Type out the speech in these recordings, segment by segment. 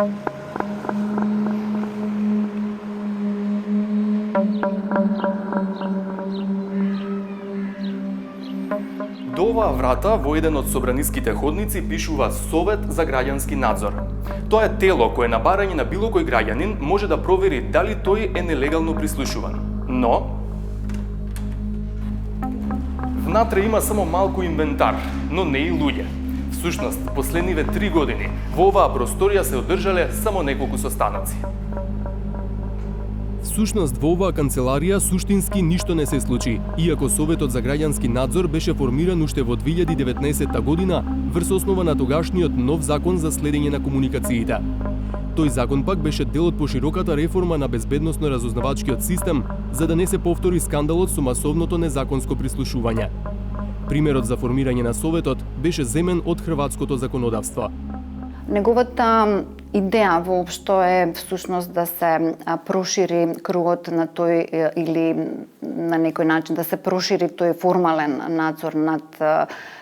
До оваа врата во еден од собраниските ходници пишува Совет за граѓански надзор. Тоа е тело кое на барање на било кој граѓанин може да провери дали тој е нелегално прислушуван. Но внатре има само малку инвентар, но не и луѓе. Всушност, последниве 3 години во оваа просторија се одржале само неколку состаноци. Всушност, во оваа канцеларија суштински ништо не се случи, иако Советот за граѓански надзор беше формиран уште во 2019 година врз основа на тогашниот нов закон за следење на комуникациите. Тој закон пак беше дел од пошироката реформа на безбедносно-разузнавачкиот систем, за да не се повтори скандалот со масовното незаконско прислушување. Примерот за формирање на Советот беше земен од хрватското законодавство. Неговата идеја воопшто е всушност да се прошири кругот на тој или на некој начин да се прошири тој формален надзор над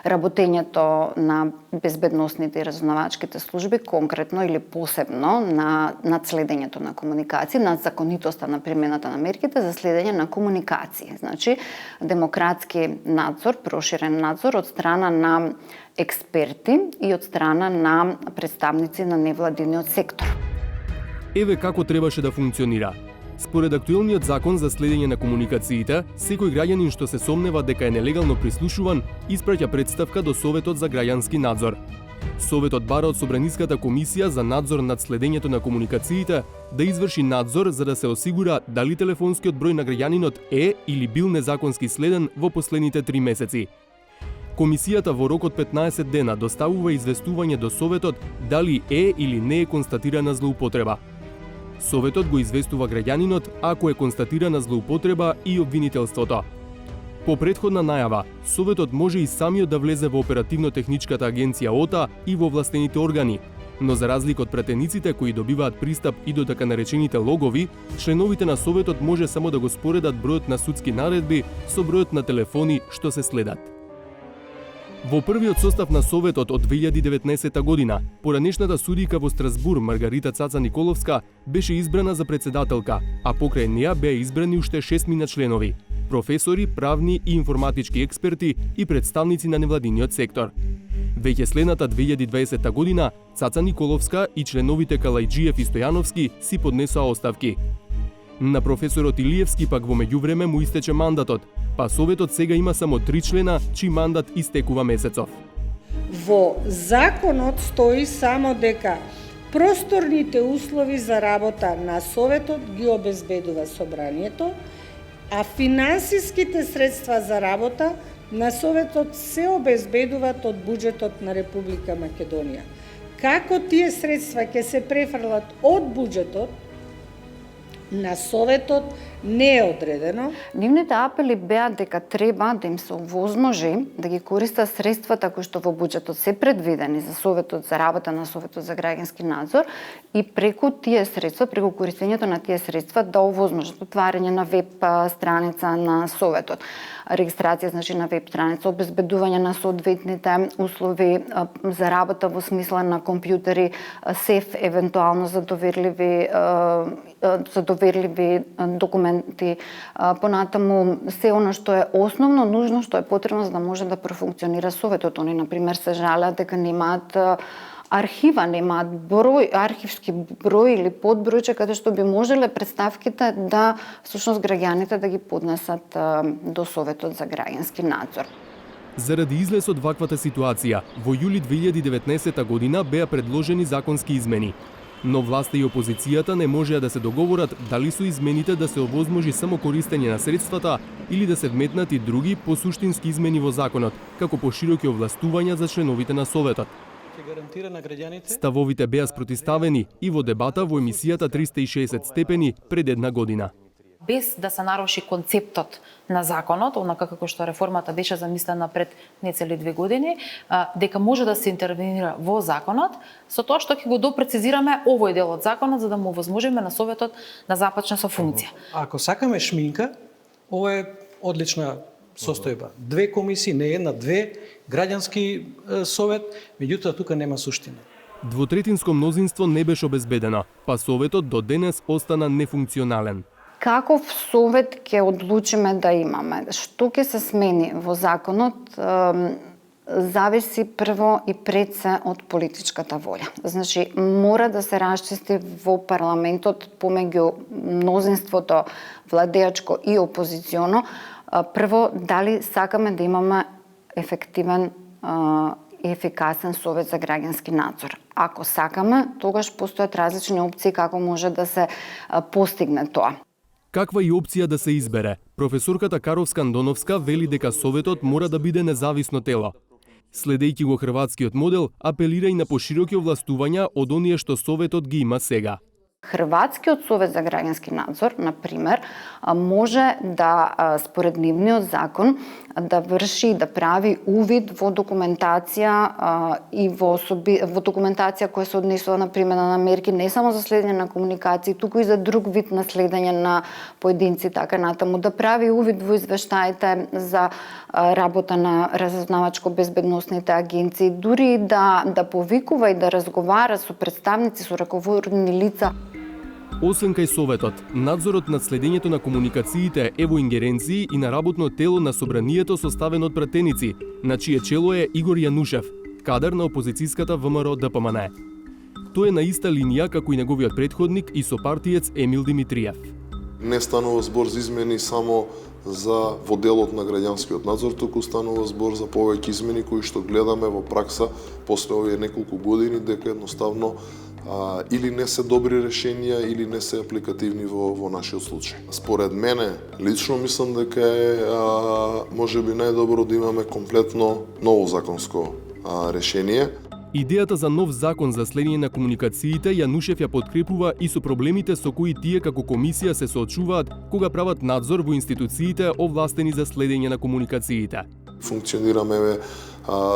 работењето на безбедносните и разузнавачките служби, конкретно или посебно над следењето на комуникации, над законитоста на примената на мерките за следење на комуникации. Значи, демократски надзор, проширен надзор од страна на експерти и од страна на представници на невладиниот сектор. Еве како требаше да функционира. Според актуелниот закон за следење на комуникациите, секој граѓанин што се сомнева дека е нелегално прислушуван, испраќа представка до Советот за граѓански надзор. Советот бара од Собраниската комисија за надзор над следењето на комуникациите да изврши надзор за да се осигура дали телефонскиот број на граѓанинот е или бил незаконски следен во последните 3 месеци. Комисијата во рок од 15 дена доставува известување до Советот дали е или не е констатирана злоупотреба. Советот го известува граѓанинот ако е констатирана злоупотреба и обвинителството. По претходна најава, Советот може и самиот да влезе во оперативно-техничката агенција ОТА и во властените органи, но за разлика од пратениците кои добиваат пристап и до така наречените логови, членовите на Советот може само да го споредат бројот на судски наредби со бројот на телефони што се следат. Во првиот состав на Советот од 2019 година, поранешната судика во Страсбур Маргарита Цаца Николовска беше избрана за председателка, а покрај неа беа избрани уште 6 членови – професори, правни и информатички експерти и представници на невладиниот сектор. Веќе следната 2020 година, Цаца Николовска и членовите Калајджиев и Стојановски си поднесоа оставки. На професорот Илиевски пак во меѓувреме му истече мандатот, па Советот сега има само 3 члена, чиј мандат истекува месецов. Во законот стои само дека просторните услови за работа на Советот ги обезбедува Собранието, а финансиските средства за работа на Советот се обезбедуваат од буџетот на Република Македонија. Како тие средства ќе се префрлат од буџетот на Советот не е одредено. Нивните апели беа дека треба да им се овозможи да ги користат средствата кои што во буџетот се предвидени за Советот за работа на Советот за граѓански надзор и преку тие средства, преку користењето на тие средства да овозможат отварање на веб страница на Советот, регистрација значи на веб страница, обезбедување на соодветните услови за работа во смисла на компјутери, сеф евентуално за доверливи документи, понатаму се она што е основно нужно, што е потребно за да може да профункционира Советот. Они например се жалеат дека немаат архива, немаат архивски број или подбројче каде што би можеле представките да всушност граѓаните да ги поднесат до Советот за граѓански надзор. Заради излез од ваквата ситуација, во јули 2019 година беа предложени законски измени. Но власта и опозицијата не можеа да се договорат дали со измените да се овозможи само користење на средствата или да се вметнат и други посуштински измени во законот, како пошироки овластувања за членовите на Советот. Ставовите беа спротиставени и во дебата во емисијата 360 степени пред една година. Без да се наруши концептот на законот, онака како што реформата беше замислена пред нецели 2 години, дека може да се интервенира во законот, со тоа што ќе го допрецизираме овој дел од законот за да му овозможиме на Советот да започне со функција. Ако сакаме шминка, ова е одлична состојба. 2 комисии, не една, 2, граѓански совет, меѓутоа тука нема суштина. Двотретинско мнозинство не беше обезбедено, па Советот до денес остана нефункционален. Каков совет ќе одлучиме да имаме? Што ќе се смени во законот? Зависи прво и пред се од политичката волја. Значи, мора да се расчисти во парламентот помеѓу мнозинството владеачко и опозиционо, прво дали сакаме да имаме ефективен и ефикасен совет за граѓански надзор. Ако сакаме, тогаш постојат различни опции како може да се постигне тоа. Каква и опција да се избере? Професорката Каровска-Андоновска вели дека Советот мора да биде независно тело. Следејќи го хрватскиот модел, апелира и на пошироки овластувања од оние што Советот ги има сега. Хрватскиот совет за граѓански надзор, на пример, може да, според нивниот закон, да врши, да прави увид во документација и во документација која се однесува на примена на мерки не само за следење на комуникации, туку и за друг вид на следење на поединци, така натаму, да прави увид во извештаите за работа на разузнавачко-безбедносните агенции, дури да повикува и да разговара со представници, со раководни лица. Освен кај Советот, надзорот над следењето на комуникациите е во ингеренции и на работно тело на Собранието составено од пратеници, на чие чело е Игор Јанушев, кадар на опозицијската ВМРО ДПМН. Тој е на иста линија како и неговиот претходник и сопартиец Емил Димитриев. Не станува збор за измени само за во делот на граѓанскиот надзор, туку станува збор за повеќе измени кои што гледаме во пракса после овие неколку години дека едноставно или не се добри решенија или не се апликативни во нашиот случај. Според мене, лично мислам дека е можеби најдобро да имаме комплетно ново законско решение. Идејата за нов закон за следење на комуникациите Јанушев ја подкрепува и со проблемите со кои тие како комисија се соочуваат кога прават надзор во институциите овластени за следење на комуникациите. Функционираме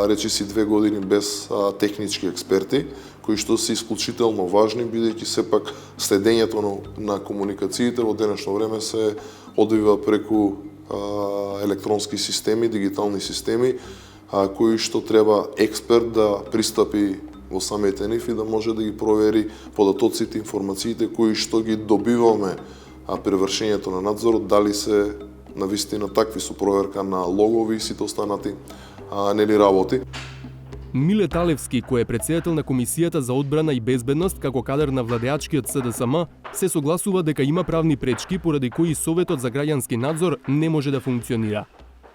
речиси 2 години без технички експерти, кои што се исклучително важни, бидејќи сепак следењето на комуникациите во денешно време се одвива преку електронски системи, дигитални системи, кои што треба експерт да пристапи во самите нив и да може да ги провери податоците, информациите кои што ги добиваме при вршењето на надзорот, дали се навистина такви со проверка на логови и сите останати нели работи. Миле Талевски, кој е претседател на Комисијата за одбрана и безбедност како кадар на владеачкиот СДСМ, се согласува дека има правни пречки поради кои Советот за граѓански надзор не може да функционира.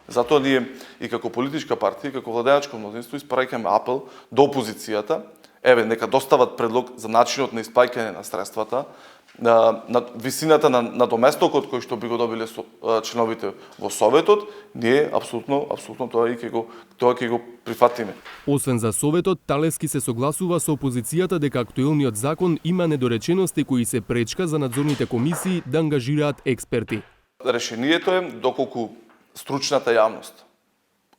Затоа ние и како политичка партија, како владеачко мнозинство испраќаме апел до опозицијата, нека достават предлог за начинот на исплаќање на средствата, на висината на доместокот кој што би го добиле членовите во Советот, ние апсолутно тоа ќе го прифатиме. Освен за Советот, Талевски се согласува со опозицијата дека актуелниот закон има недоречености кои се пречка за надзорните комисии да ангажираат експерти. Решението е доколку стручната јавност,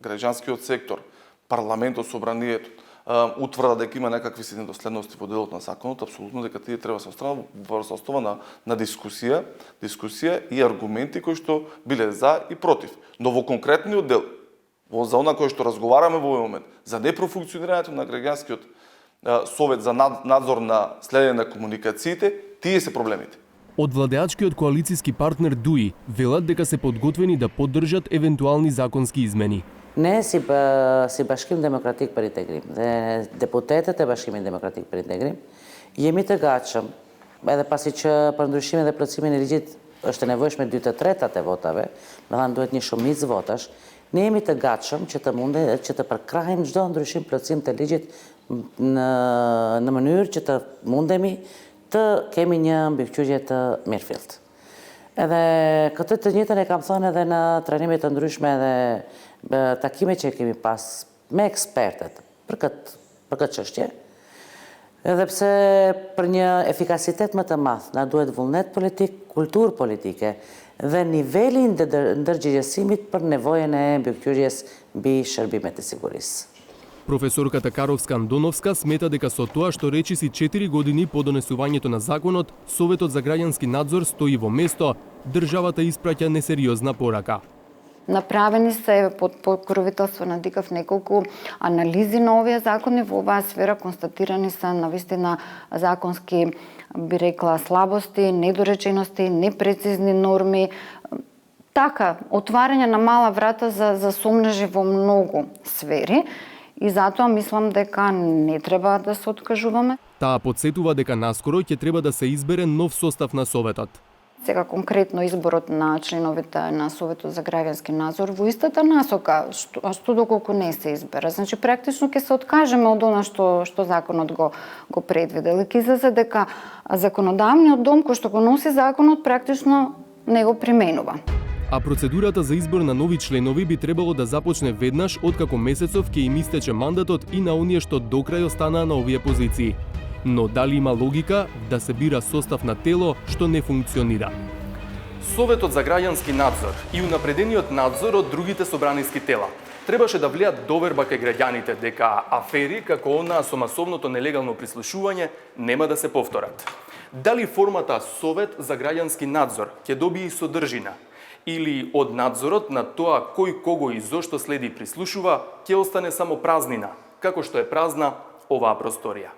граѓанскиот сектор, парламентот, собранието утврда дека има некакви недоследности во делот на законот, апсолутно дека тие треба се отстранат во основа на дискусија и аргументи кои што биле за и против. Но во конкретниот дел, за она кој што разговараме во овој момент, за непрофункционирањето на граѓанскиот совет за надзор на следење на комуникациите, тие се проблемите. Од владеачкиот коалициски партнер ДУИ велат дека се подготвени да поддржат евентуални законски измени. Ne si Bashkim Demokratik për Integrim dhe deputetet e Bashkimit Demokratik për Integrim jemi të gatshëm, edhe pasi që për ndryshimin dhe plotësimin e ligjit është e nevojshme 2/3 e votave, me thënë duhet një shumicë votash, ne jemi të gatshëm që të përkrahim çdo ndryshim plotësim të ligjit në mënyrë që të mundemi të kemi një mbikëqyrje të mirëfillt. Edhe këtë të njëjtën e kam thënë edhe në trajnime të ndryshme dhe takime që kemi pas me ekspertet për këtë çështje. Edhe pse për një efikasitet më të madh na duhet vullnet politik, kulturë politike dhe niveli i ndërgjegjësimit për nevojën e mbikëqyrjes mbi shërbimet e sigurisë. Професорката Каровска-Андоновска смета дека со тоа што речиси 4 години по донесувањето на законот, Советот за граѓански надзор стои во место, државата испраќа несериозна порака. Направени се под покровителство на ДИКАФ неколку анализи на овие закони. Во оваа сфера констатирани се навистина законски, би рекла, слабости, недоречености, непрецизни норми. Така, отварање на мала врата за сомнежи во многу сфери. И затоа мислам дека не треба да се откажуваме. Таа подсетува дека наскоро ќе треба да се избере нов состав на Советот. Сега конкретно изборот на членовите на Советот за граѓански надзор во истата насока, што доколку не се избере. Значи практично ќе се откажеме од она што законот го предвидел. И ќе излезе дека законодавниот дом кој што го носи законот практично не го применува. А процедурата за избор на нови членови би требало да започне веднаш откако месецов ќе им истече мандатот и на оние што до крај останаа на овие позиции. Но дали има логика да се бира состав на тело што не функционира? Советот за граѓански надзор и унапредениот надзор од другите собраниски тела требаше да влијат доверба кај граѓаните дека афери како онаа со масовното нелегално прислушување нема да се повторат. Дали формата Совет за граѓански надзор ќе добие и содржина, или од надзорот на тоа кој кого и зошто следи прислушува, ќе остане само празнина, како што е празна оваа просторија.